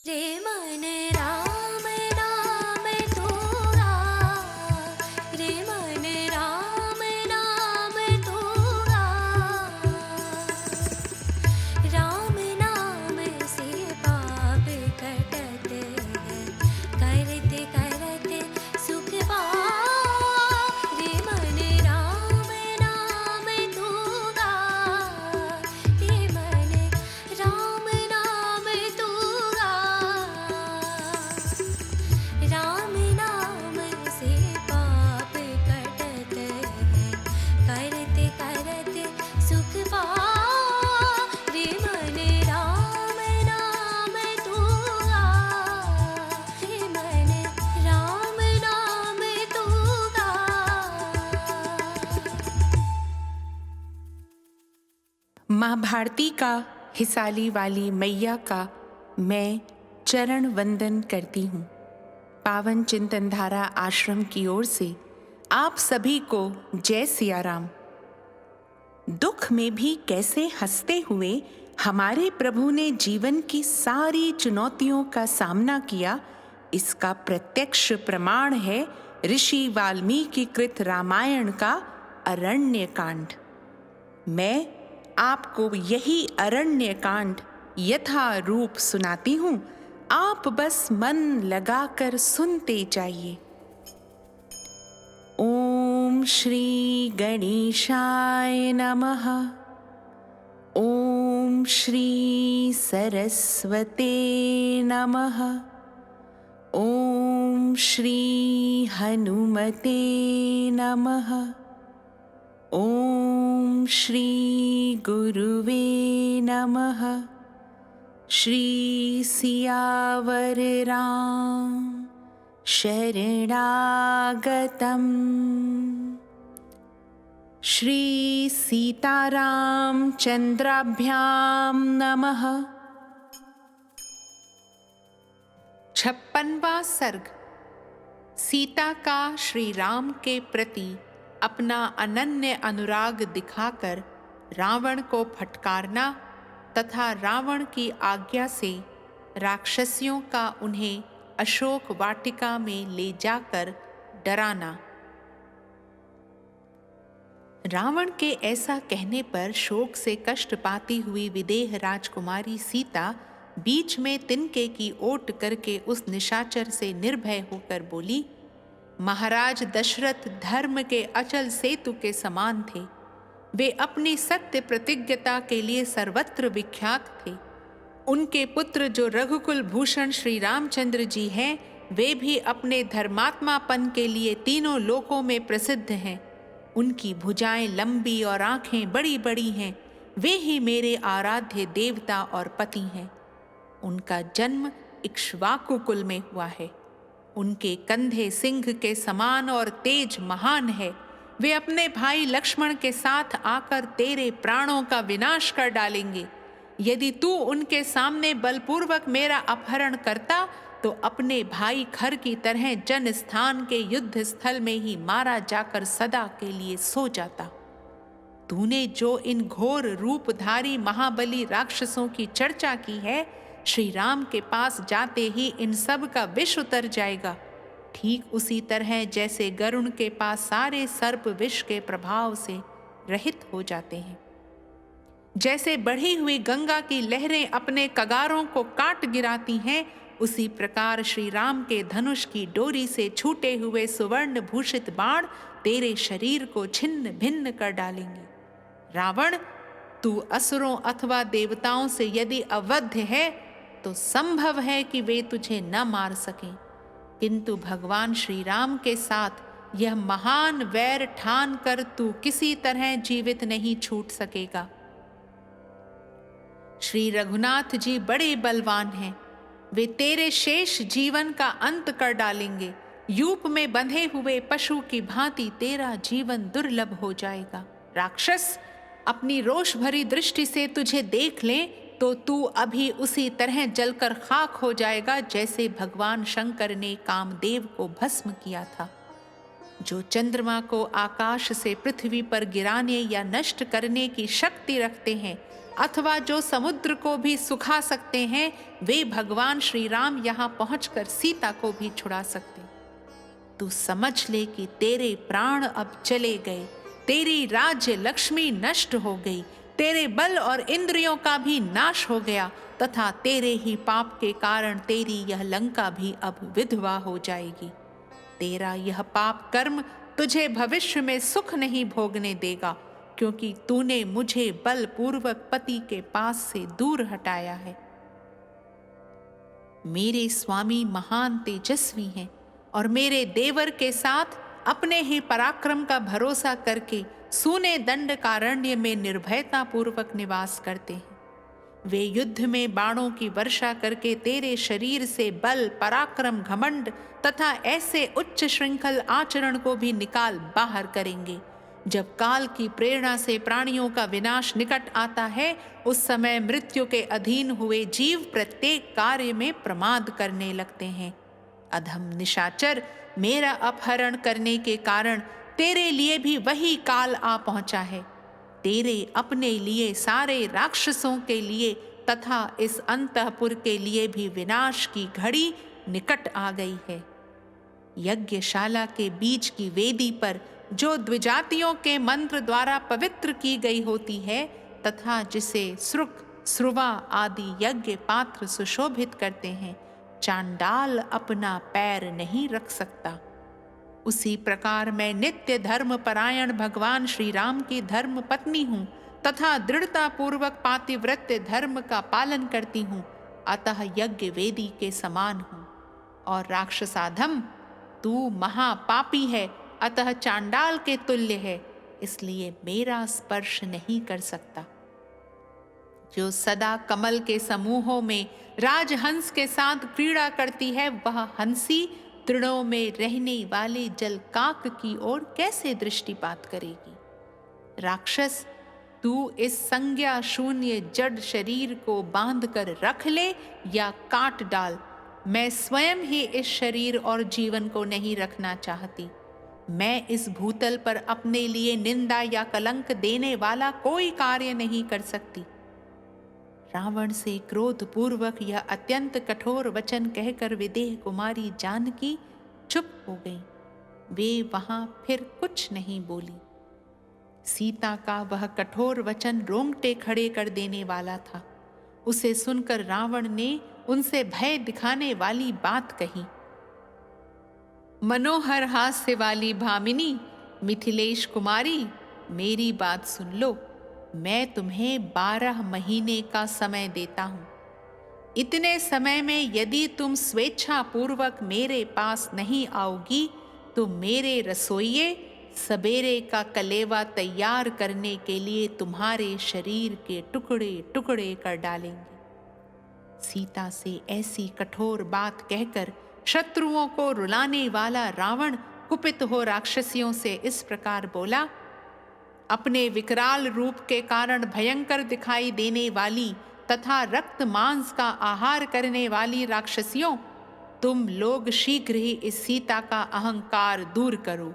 रे मन राम नाम तूगा, रे मन राम नाम तूगा, राम नाम से पाप कटत है, करते करते सुख पाओ। रे मन राम नाम तूगा, रे मन राम नाम तूगा, राम नाम से पाप कटत है, करते करते सुख पाओ। रे मन राम नाम तूगा, रे मन राम नाम तूगा। माँ भारती का हिसाली वाली मैया का मैं चरण वंदन करती हूँ। पावन चिंतन धारा आश्रम की ओर से आप सभी को जय सिया राम। दुख में भी कैसे हंसते हुए हमारे प्रभु ने जीवन की सारी चुनौतियों का सामना किया, इसका प्रत्यक्ष प्रमाण है ऋषि वाल्मीकि कृत रामायण का अरण्य कांड। मैं आपको यही अरण्य कांड यथा रूप सुनाती हूँ, आप बस मन लगाकर सुनते जाइए। ओम श्री गणेशाय नमः। ओम श्री सरस्वते नमः। ओम श्री हनुमते नमः। ओम श्री गुरुवे नमः। श्री सियावर राम शरणागतम्। श्री सीताराम चंद्राभ्यां नमः। 56वां सर्ग। सीता का श्री राम के प्रति अपना अनन्य अनुराग दिखाकर रावण को फटकारना तथा रावण की आज्ञा से राक्षसियों का उन्हें अशोक वाटिका में ले जाकर डराना। रावण के ऐसा कहने पर शोक से कष्ट पाती हुई विदेह राजकुमारी सीता बीच में तिनके की ओट करके उस निशाचर से निर्भय होकर बोली, महाराज दशरथ धर्म के अचल सेतु के समान थे। वे अपनी सत्य प्रतिज्ञता के लिए सर्वत्र विख्यात थे। उनके पुत्र जो रघुकुल भूषण श्री रामचंद्र जी हैं, वे भी अपने धर्मात्मापन के लिए तीनों लोकों में प्रसिद्ध हैं। उनकी भुजाएं लंबी और आंखें बड़ी बड़ी हैं। वे ही मेरे आराध्य देवता और पति हैं। उनका जन्म इक्ष्वाकु कुल में हुआ है। उनके कंधे सिंह के समान और तेज महान है। वे अपने भाई लक्ष्मण के साथ आकर तेरे प्राणों का विनाश कर डालेंगे। यदि तू उनके सामने बलपूर्वक मेरा अपहरण करता तो अपने भाई खर की तरह जन स्थान के युद्ध स्थल में ही मारा जाकर सदा के लिए सो जाता। तूने जो इन घोर रूपधारी महाबली राक्षसों की चर्चा की है, श्री राम के पास जाते ही इन सब का विष उतर जाएगा। ठीक उसी तरह जैसे गरुण के पास सारे सर्प विष के प्रभाव से रहित हो जाते हैं। जैसे बढ़ी हुई गंगा की लहरें अपने कगारों को काट गिराती हैं, उसी प्रकार श्री राम के धनुष की डोरी से छूटे हुए सुवर्ण भूषित बाण तेरे शरीर को छिन्न भिन्न कर डालेंगे। रावण, तू असुरों अथवा देवताओं से यदि अवध्य है तो संभव है कि वे तुझे न मार सकें, किंतु भगवान श्री राम के साथ यह महान वैर ठान कर तू किसी तरह जीवित नहीं छूट सकेगा। श्री रघुनाथ जी बड़े बलवान हैं। वे तेरे शेष जीवन का अंत कर डालेंगे। यूप में बंधे हुए पशु की भांति तेरा जीवन दुर्लभ हो जाएगा। राक्षस, अपनी रोष भरी दृष्टि से तुझे देख लें तो तू अभी उसी तरह जलकर खाक हो जाएगा जैसे भगवान शंकर ने कामदेव को भस्म किया था। जो चंद्रमा को आकाश से पृथ्वी पर गिराने या नष्ट करने की शक्ति रखते हैं, अथवा जो समुद्र को भी सुखा सकते हैं, वे भगवान श्री राम यहाँ पहुंचकर सीता को भी छुड़ा सकते। तू समझ ले कि तेरे प्राण अब चले गए, तेरी राज्य लक्ष्मी नष्ट हो गई, तेरे बल और इंद्रियों का भी नाश हो गया तथा तेरे ही पाप के कारण तेरी यह लंका भी अब विधवा हो जाएगी। तेरा यह पाप कर्म तुझे भविष्य में सुख नहीं भोगने देगा, क्योंकि तूने मुझे बलपूर्वक पति के पास से दूर हटाया है। मेरे स्वामी महान तेजस्वी हैं और मेरे देवर के साथ अपने ही पराक्रम का भरोसा करके सूने दंडकारण्य में निर्भयता पूर्वक निवास करते हैं। वे युद्ध में बाणों की वर्षा करके तेरे शरीर से बल, पराक्रम, घमंड तथा ऐसे उच्च श्रृंखल आचरण को भी निकाल बाहर करेंगे। जब काल की प्रेरणा से प्राणियों का विनाश निकट आता है, उस समय मृत्यु के अधीन हुए जीव प्रत्येक कार्य में प्रमाद करने लगते हैं। अधम निशाचर, मेरा अपहरण करने के कारण तेरे लिए भी वही काल आ पहुंचा है। तेरे अपने लिए, सारे राक्षसों के लिए तथा इस अंतःपुर के लिए भी विनाश की घड़ी निकट आ गई है। यज्ञशाला के बीच की वेदी पर जो द्विजातियों के मंत्र द्वारा पवित्र की गई होती है तथा जिसे श्रुक, श्रुवा आदि यज्ञ पात्र सुशोभित करते हैं, चांडाल अपना पैर नहीं रख सकता। उसी प्रकार मैं नित्य धर्म परायण भगवान श्री राम की धर्म पत्नी हूँ तथा दृढ़ता पूर्वक पातिव्रत्य धर्म का पालन करती हूँ, अतः यज्ञ वेदी के समान हूँ। और राक्षसाधम, तू महापापी है, अतः चांडाल के तुल्य है, इसलिए मेरा स्पर्श नहीं कर सकता। जो सदा कमल के समूहों में राजहंस के साथ क्रीड़ा करती है, वह हंसी तृणों में रहने वाले जलकाक की ओर कैसे दृष्टिपात करेगी। राक्षस, तू इस संज्ञा शून्य जड़ शरीर को बांध कर रख ले या काट डाल। मैं स्वयं ही इस शरीर और जीवन को नहीं रखना चाहती। मैं इस भूतल पर अपने लिए निंदा या कलंक देने वाला कोई कार्य नहीं कर सकती। रावण से क्रोधपूर्वक यह अत्यंत कठोर वचन कहकर विदेह कुमारी जानकी चुप हो गई। वे वहां फिर कुछ नहीं बोली। सीता का वह कठोर वचन रोंगटे खड़े कर देने वाला था। उसे सुनकर रावण ने उनसे भय दिखाने वाली बात कही। मनोहर हास्य वाली भामिनी, मिथिलेश कुमारी, मेरी बात सुन लो। मैं तुम्हें 12 महीने का समय देता हूं। इतने समय में यदि तुम स्वेच्छा पूर्वक मेरे पास नहीं आओगी तो मेरे रसोइये सवेरे का कलेवा तैयार करने के लिए तुम्हारे शरीर के टुकड़े टुकड़े कर डालेंगे। सीता से ऐसी कठोर बात कहकर शत्रुओं को रुलाने वाला रावण कुपित हो राक्षसियों से इस प्रकार बोला। अपने विकराल रूप के कारण भयंकर दिखाई देने वाली तथा रक्त मांस का आहार करने वाली राक्षसियों, तुम लोग शीघ्र ही इस सीता का अहंकार दूर करो।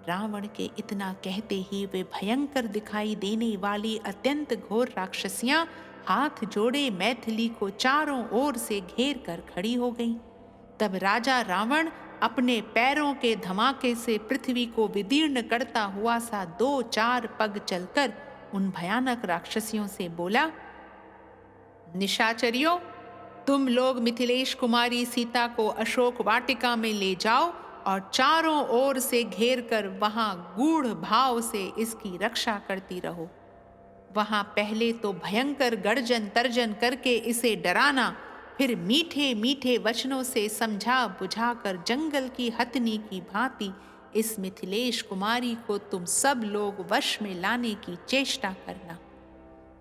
रावण के इतना कहते ही वे भयंकर दिखाई देने वाली अत्यंत घोर राक्षसियां हाथ जोड़े मैथिली को चारों ओर से घेर कर खड़ी हो गईं। तब राजा रावण अपने पैरों के धमाके से पृथ्वी को विदीर्ण करता हुआ सा 2-4 पग चलकर उन भयानक राक्षसियों से बोला, निशाचरियों, तुम लोग मिथिलेश कुमारी सीता को अशोक वाटिका में ले जाओ और चारों ओर से घेर कर वहां गूढ़ भाव से इसकी रक्षा करती रहो। वहां पहले तो भयंकर गर्जन तर्जन करके इसे डराना, फिर मीठे मीठे वचनों से समझा बुझाकर जंगल की हथनी की भांति इस मिथिलेश कुमारी को तुम सब लोग वश में लाने की चेष्टा करना।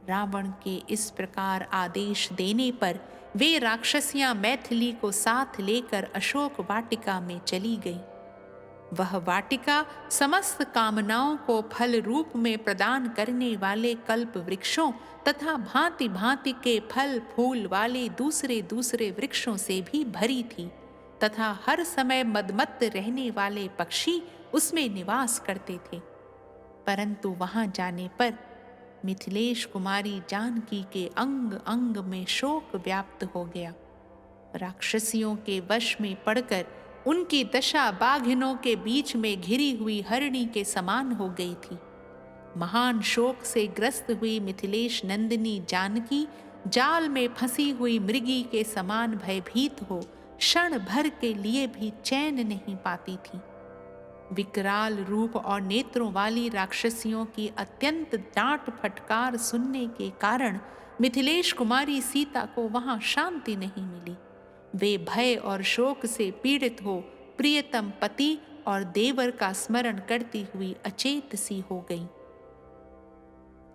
रावण के इस प्रकार आदेश देने पर वे राक्षसियां मैथिली को साथ लेकर अशोक वाटिका में चली गईं। वह वाटिका समस्त कामनाओं को फल रूप में प्रदान करने वाले कल्प वृक्षों तथा भांति भांति के फल फूल वाले दूसरे दूसरे वृक्षों से भी भरी थी तथा हर समय मदमत्त रहने वाले पक्षी उसमें निवास करते थे। परंतु वहां जाने पर मिथिलेश कुमारी जानकी के अंग अंग में शोक व्याप्त हो गया। राक्षसियों के वश में पड़कर उनकी दशा बाघिनों के बीच में घिरी हुई हरिणी के समान हो गई थी। महान शोक से ग्रस्त हुई मिथिलेश नंदिनी जानकी जाल में फंसी हुई मृगी के समान भयभीत हो क्षण भर के लिए भी चैन नहीं पाती थी। विकराल रूप और नेत्रों वाली राक्षसियों की अत्यंत डांट फटकार सुनने के कारण मिथिलेश कुमारी सीता को वहां शांति नहीं मिली। वे भय और शोक से पीड़ित हो प्रियतम पति और देवर का स्मरण करती हुई अचेत सी हो गई।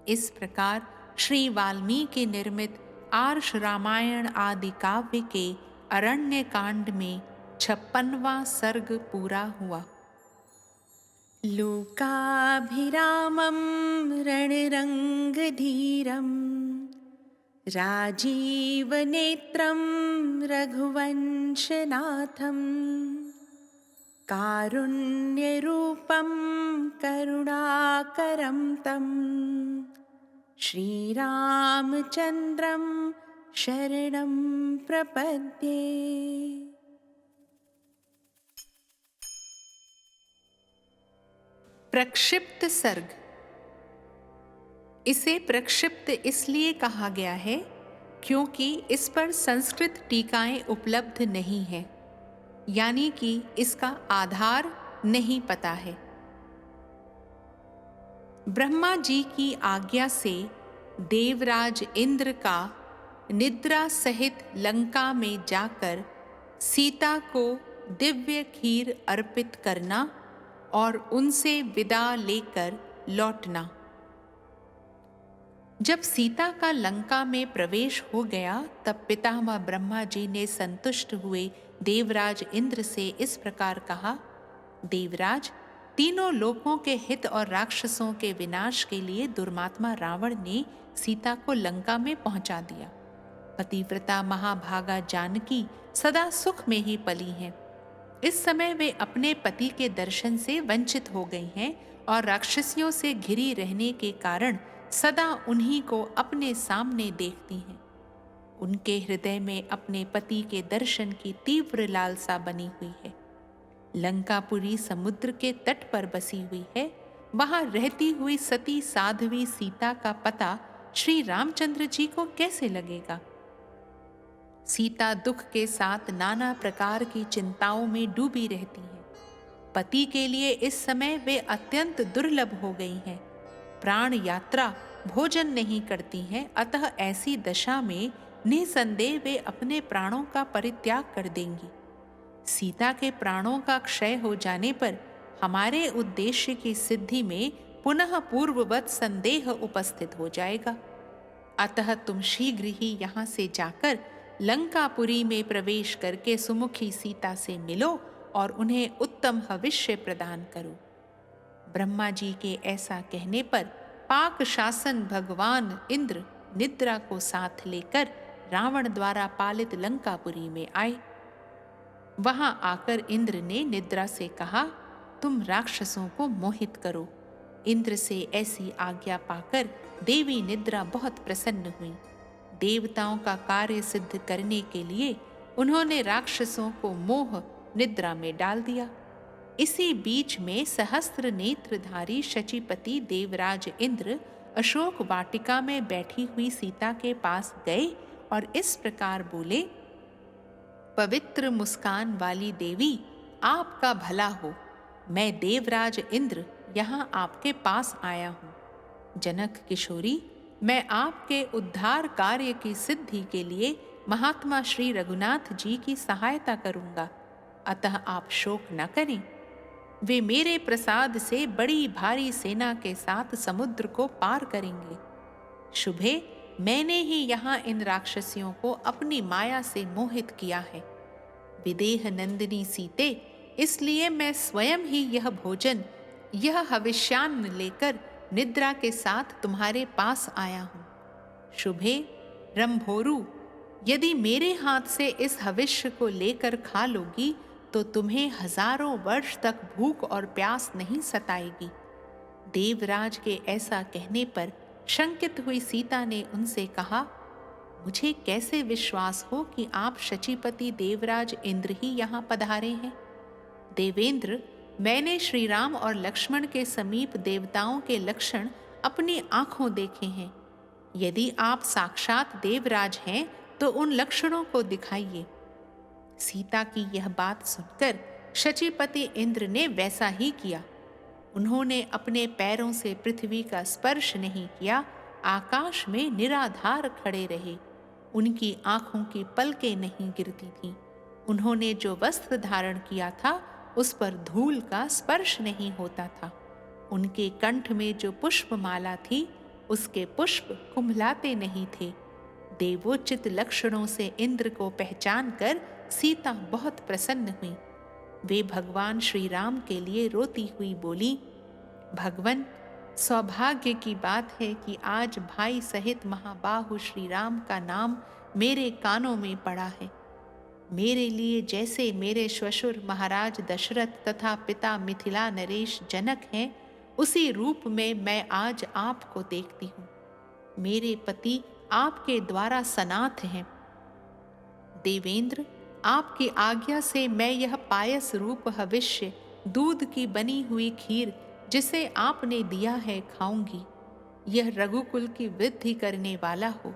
इस प्रकार श्री वाल्मीकि निर्मित आर्ष रामायण आदि काव्य के अरण्य कांड में 56वां सर्ग पूरा हुआ। लोकाभिरामं रणरङ्गधीरं राजीवनेत्रं रघुवंशनाथं कारुण्यरूपं करुणाकरं तं श्रीरामचन्द्रं शरणं प्रपद्ये। प्रक्षिप्त सर्ग। इसे प्रक्षिप्त इसलिए कहा गया है क्योंकि इस पर संस्कृत टीकाएं उपलब्ध नहीं है, यानी कि इसका आधार नहीं पता है। ब्रह्मा जी की आज्ञा से देवराज इंद्र का निद्रा सहित लंका में जाकर सीता को दिव्य खीर अर्पित करना और उनसे विदा लेकर लौटना। जब सीता का लंका में प्रवेश हो गया तब पितामह ब्रह्मा जी ने संतुष्ट हुए देवराज इंद्र से इस प्रकार कहा, देवराज, तीनों लोकों के हित और राक्षसों के विनाश के लिए दुर्मात्मा रावण ने सीता को लंका में पहुंचा दिया। पतिव्रता महाभागा जानकी सदा सुख में ही पली हैं। इस समय वे अपने पति के दर्शन से वंचित हो गई हैं और राक्षसियों से घिरी रहने के कारण सदा उन्हीं को अपने सामने देखती हैं। उनके हृदय में अपने पति के दर्शन की तीव्र लालसा बनी हुई है। लंकापुरी समुद्र के तट पर बसी हुई है। वहां रहती हुई सती साध्वी सीता का पता श्री रामचंद्र जी को कैसे लगेगा? सीता दुख के साथ नाना प्रकार की चिंताओं में डूबी रहती हैं। पति के लिए इस समय वे अत्यंत दुर्लभ हो गई हैं। प्राण यात्रा भोजन नहीं करती हैं, अतः ऐसी दशा में निसंदेह वे अपने प्राणों का परित्याग कर देंगी। सीता के प्राणों का क्षय हो जाने पर हमारे उद्देश्य की सिद्धि में पुनः पूर्ववत संदेह उपस्थित हो जाएगा। अतः तुम शीघ्र ही यहाँ से जाकर लंकापुरी में प्रवेश करके सुमुखी सीता से मिलो और उन्हें उत्तम हविष्य प्रदान करो। ब्रह्मा जी के ऐसा कहने पर पाक शासन भगवान इंद्र निद्रा को साथ लेकर रावण द्वारा पालित लंकापुरी में आए। वहां आकर इंद्र ने निद्रा से कहा, तुम राक्षसों को मोहित करो। इंद्र से ऐसी आज्ञा पाकर देवी निद्रा बहुत प्रसन्न हुई। देवताओं का कार्य सिद्ध करने के लिए उन्होंने राक्षसों को मोह निद्रा में डाल दिया। इसी बीच में सहस्त्र नेत्रधारी शचीपति देवराज इंद्र अशोक वाटिका में बैठी हुई सीता के पास गए और इस प्रकार बोले, पवित्र मुस्कान वाली देवी, आपका भला हो। मैं देवराज इंद्र यहाँ आपके पास आया हूँ। जनक किशोरी, मैं आपके उद्धार कार्य की सिद्धि के लिए महात्मा श्री रघुनाथ जी की सहायता करूंगा, अतः आप शोक न करें। वे मेरे प्रसाद से बड़ी भारी सेना के साथ समुद्र को पार करेंगे। शुभे, मैंने ही यहाँ इन राक्षसियों को अपनी माया से मोहित किया है। विदेह नंदिनी सीते, इसलिए मैं स्वयं ही यह भोजन, यह हविष्यान्न लेकर निद्रा के साथ तुम्हारे पास आया हूँ। शुभे, रंभोरु, यदि मेरे हाथ से इस हविष्य को लेकर खा लोगी तो तुम्हें हजारों वर्ष तक भूख और प्यास नहीं सताएगी। देवराज के ऐसा कहने पर शंकित हुई सीता ने उनसे कहा, मुझे कैसे विश्वास हो कि आप शचीपति देवराज इंद्र ही यहाँ पधारे हैं? देवेंद्र, मैंने श्री राम और लक्ष्मण के समीप देवताओं के लक्षण अपनी आंखों देखे हैं। यदि आप साक्षात देवराज हैं तो उन लक्षणों को दिखाइए। सीता की यह बात सुनकर शचीपति इंद्र ने वैसा ही किया। उन्होंने अपने पैरों से पृथ्वी का स्पर्श नहीं किया, आकाश में निराधार खड़े रहे। उनकी आंखों की पलकें नहीं गिरती थीं। उन्होंने जो वस्त्र धारण किया था उस पर धूल का स्पर्श नहीं होता था। उनके कंठ में जो पुष्पमाला थी उसके पुष्प कुम्भलाते नहीं थे। देवोचित लक्षणों से इंद्र को पहचान कर सीता बहुत प्रसन्न हुई। वे भगवान श्री राम के लिए रोती हुई बोली, भगवन, सौभाग्य की बात है कि आज भाई सहित महाबाहु श्री राम का नाम मेरे कानों में पड़ा है। मेरे लिए जैसे मेरे श्वशुर महाराज दशरथ तथा पिता मिथिला नरेश जनक हैं, उसी रूप में मैं आज आपको देखती हूँ। मेरे पति आपके द्वारा सनाथ हैं। देवेंद्र, आपकी आज्ञा से मैं यह पायस रूप हविष्य, दूध की बनी हुई खीर जिसे आपने दिया है, खाऊंगी। यह रघुकुल की वृद्धि करने वाला हो।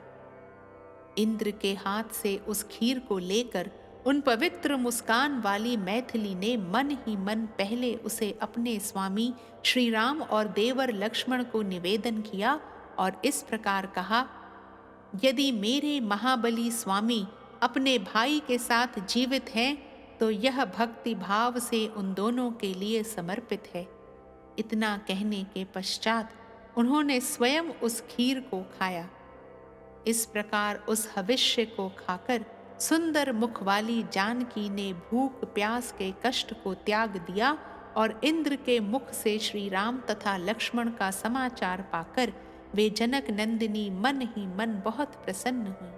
इंद्र के हाथ से उस खीर को लेकर उन पवित्र मुस्कान वाली मैथिली ने मन ही मन पहले उसे अपने स्वामी श्री राम और देवर लक्ष्मण को निवेदन किया और इस प्रकार कहा, यदि मेरे महाबली स्वामी अपने भाई के साथ जीवित हैं तो यह भक्ति भाव से उन दोनों के लिए समर्पित है। इतना कहने के पश्चात उन्होंने स्वयं उस खीर को खाया। इस प्रकार उस हविष्य को खाकर सुंदर मुख वाली जानकी ने भूख प्यास के कष्ट को त्याग दिया और इंद्र के मुख से श्री राम तथा लक्ष्मण का समाचार पाकर वे जनक नंदिनी मन ही मन बहुत प्रसन्न हुई।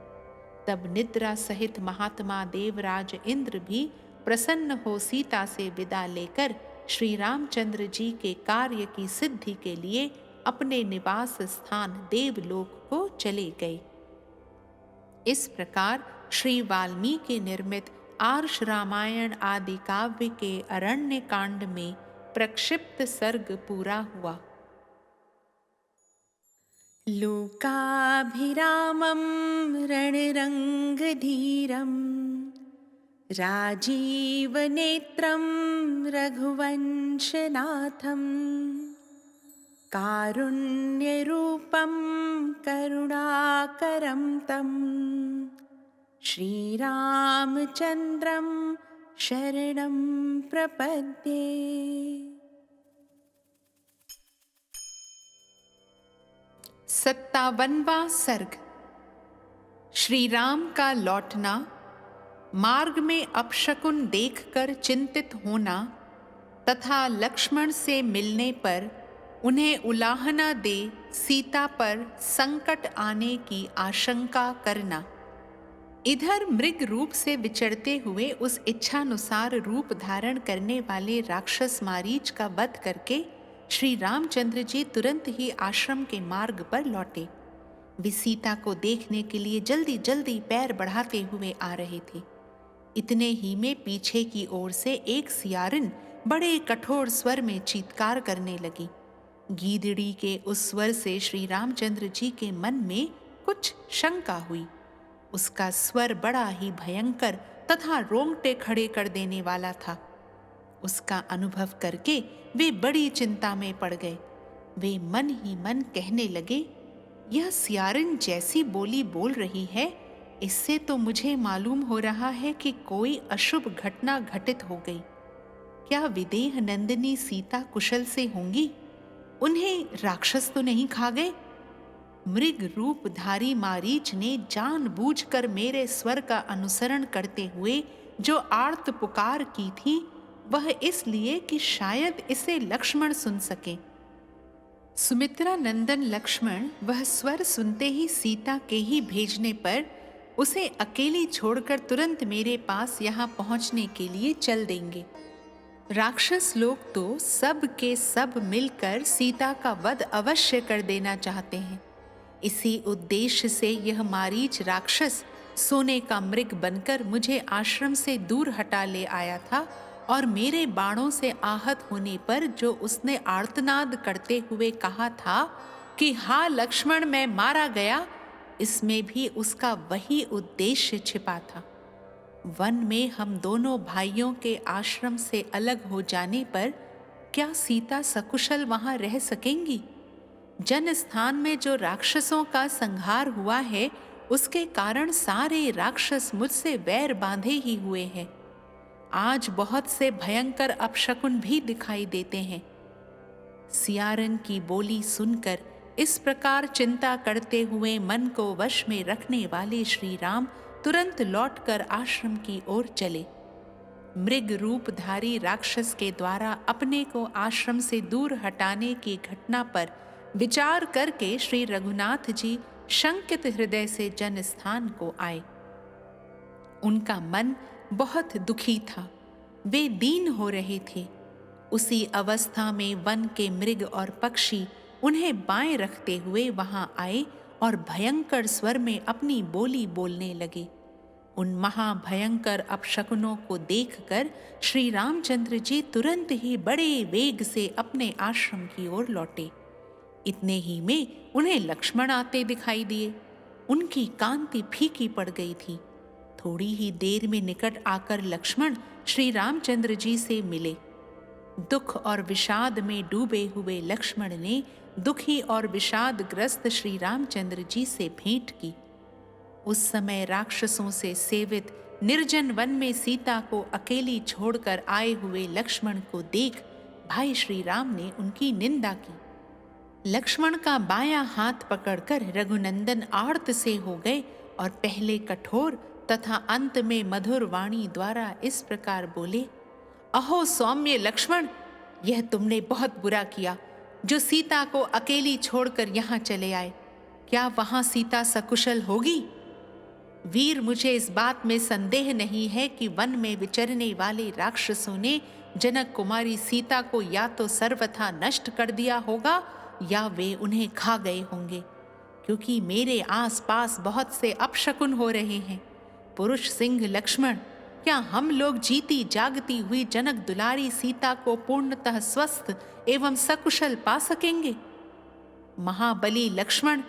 तब निद्रा सहित महात्मा देवराज इंद्र भी प्रसन्न हो सीता से विदा लेकर श्री रामचंद्र जी के कार्य की सिद्धि के लिए अपने निवास स्थान देवलोक को चले गए। इस प्रकार श्री वाल्मीकि निर्मित आर्ष रामायण आदि काव्य के अरण्य कांड में प्रक्षिप्त सर्ग पूरा हुआ। लोकाभिरामं रणरङ्गधीरं राजीवनेत्रं रघुवंशनाथं कारुण्यरूपं करुणाकरं तं श्रीरामचन्द्रं शरणं प्रपद्ये। 57वां सर्ग। श्री राम का लौटना, मार्ग में अपशकुन देखकर चिंतित होना तथा लक्ष्मण से मिलने पर उन्हें उलाहना दे सीता पर संकट आने की आशंका करना। इधर मृग रूप से विचरते हुए उस इच्छानुसार रूप धारण करने वाले राक्षस मारीच का वध करके श्री रामचंद्र जी तुरंत ही आश्रम के मार्ग पर लौटे। वे सीता को देखने के लिए जल्दी जल्दी पैर बढ़ाते हुए आ रहे थे। इतने ही में पीछे की ओर से एक सियारिन बड़े कठोर स्वर में चीत्कार करने लगी। गीदड़ी के उस स्वर से श्री रामचंद्र जी के मन में कुछ शंका हुई। उसका स्वर बड़ा ही भयंकर तथा रोंगटे खड़े कर देने वाला था। उसका अनुभव करके वे बड़ी चिंता में पड़ गए। वे मन ही मन कहने लगे, यह सियारिन जैसी बोली बोल रही है, इससे तो मुझे मालूम हो रहा है कि कोई अशुभ घटना घटित हो गई। क्या विदेह नंदिनी सीता कुशल से होंगी? उन्हें राक्षस तो नहीं खा गए? मृग रूपधारी मारीच ने जानबूझकर मेरे स्वर का अनुसरण करते हुए जो आर्त पुकार की थी, वह इसलिए कि शायद इसे लक्ष्मण सुन सके। सुमित्रा नंदन लक्ष्मण वह स्वर सुनते ही सीता के ही भेजने पर उसे अकेली छोड़कर तुरंत मेरे पास यहाँ पहुँचने के लिए चल देंगे। राक्षस लोग तो सब के सब मिलकर सीता का वध अवश्य कर देना चाहते हैं, इसी उद्देश्य से यह मारीच राक्षस सोने का मृग बनकर मुझे आश्रम से दूर हटा ले आया था और मेरे बाणों से आहत होने पर जो उसने आर्तनाद करते हुए कहा था कि हा लक्ष्मण, मैं मारा गया, इसमें भी उसका वही उद्देश्य छिपा था। वन में हम दोनों भाइयों के आश्रम से अलग हो जाने पर क्या सीता सकुशल वहां रह सकेंगी? जन स्थान में जो राक्षसों का संहार हुआ है, उसके कारण सारे राक्षस मुझसे वैर बांधे ही हुए हैं। आज बहुत से भयंकर अपशकुन भी दिखाई देते हैं। सियारन की बोली सुनकर इस प्रकार चिंता करते हुए मन को वश में रखने वाले श्री राम तुरंत लौटकर आश्रम की ओर चले। मृग रूपधारी राक्षस के द्वारा अपने को आश्रम से दूर हटाने की घटना पर विचार करके श्री रघुनाथ जी शंकित हृदय से जनस्थान को आए। उनका मन बहुत दुखी था, वे दीन हो रहे थे। उसी अवस्था में वन के मृग और पक्षी उन्हें बाएं रखते हुए वहां आए और भयंकर स्वर में अपनी बोली बोलने लगे। उन महाभयंकर अपशकुनों को देखकर श्री रामचंद्र जी तुरंत ही बड़े वेग से अपने आश्रम की ओर लौटे। इतने ही में उन्हें लक्ष्मण आते दिखाई दिए। उनकी कांति फीकी पड़ गई थी। थोड़ी ही देर में निकट आकर लक्ष्मण श्री रामचंद्र जी से मिले। दुख और विषाद में डूबे हुए लक्ष्मण ने दुखी और विषादग्रस्त श्री रामचंद्र जी से भेंट की। उस समय राक्षसों से सेवित निर्जन वन में सीता को अकेली छोड़कर आए हुए लक्ष्मण को देख भाई श्री राम ने उनकी निंदा की। लक्ष्मण का बायां हाथ पकड़कर रघुनंदन आर्त से हो गए और पहले कठोर तथा अंत में मधुर वाणी द्वारा इस प्रकार बोले, अहो सौम्य लक्ष्मण, यह तुमने बहुत बुरा किया जो सीता को अकेली छोड़कर यहाँ चले आए। क्या वहां सीता सकुशल होगी? वीर, मुझे इस बात में संदेह नहीं है कि वन में विचरने वाले राक्षसों ने जनक कुमारी सीता को या तो सर्वथा नष्ट कर दिया होगा या वे उन्हें खा गए होंगे, क्योंकि मेरे आसपास बहुत से अपशकुन हो रहे हैं। पुरुष सिंह लक्ष्मण, क्या हम लोग जीती जागती हुई जनक दुलारी सीता को पूर्णतः स्वस्थ एवं सकुशल पा सकेंगे? महाबली लक्ष्मण,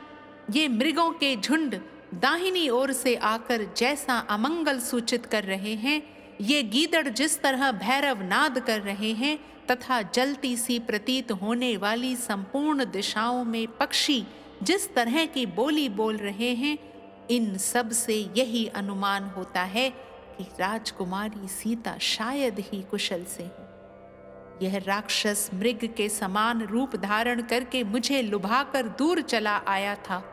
ये मृगों के झुंड दाहिनी ओर से आकर जैसा अमंगल सूचित कर रहे हैं, ये गीदड़ जिस तरह भैरव नाद कर रहे हैं तथा जलती सी प्रतीत होने वाली संपूर्ण दिशाओं में पक्षी जिस तरह की बोली बोल रहे हैं, इन सब से यही अनुमान होता है कि राजकुमारी सीता शायद ही कुशल से है। यह राक्षस मृग के समान रूप धारण करके मुझे लुभाकर दूर चला आया था।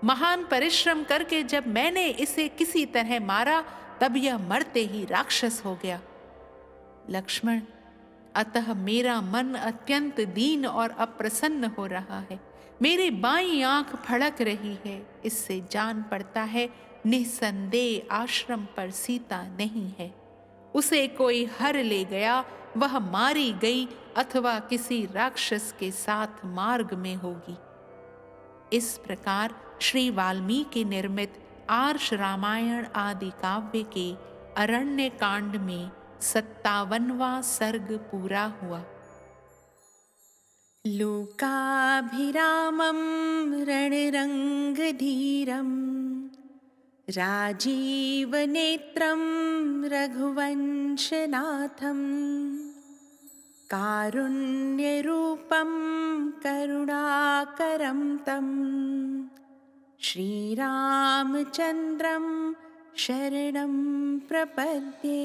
महान परिश्रम करके जब मैंने इसे किसी तरह मारा, तब यह मरते ही राक्षस हो गया। लक्ष्मण, अतः मेरा मन अत्यंत दीन और अप्रसन्न हो रहा है। मेरी बाईं आंख फड़क रही है। इससे जान पड़ता है निसंदेह आश्रम पर सीता नहीं है। उसे कोई हर ले गया, वह मारी गई अथवा किसी राक्षस के साथ मार्ग में होगी। इस प्रकार श्री वाल्मीकि निर्मित आर्ष रामायण आदि काव्य के अरण्य कांड में 57वां सर्ग पूरा हुआ। लोकाभिरामं रणरङ्गधीरं राजीवनेत्रं रघुवंशनाथं कारुण्यरूपं करुणाकरं तं श्रीरामचन्द्रं शरणं प्रपद्ये।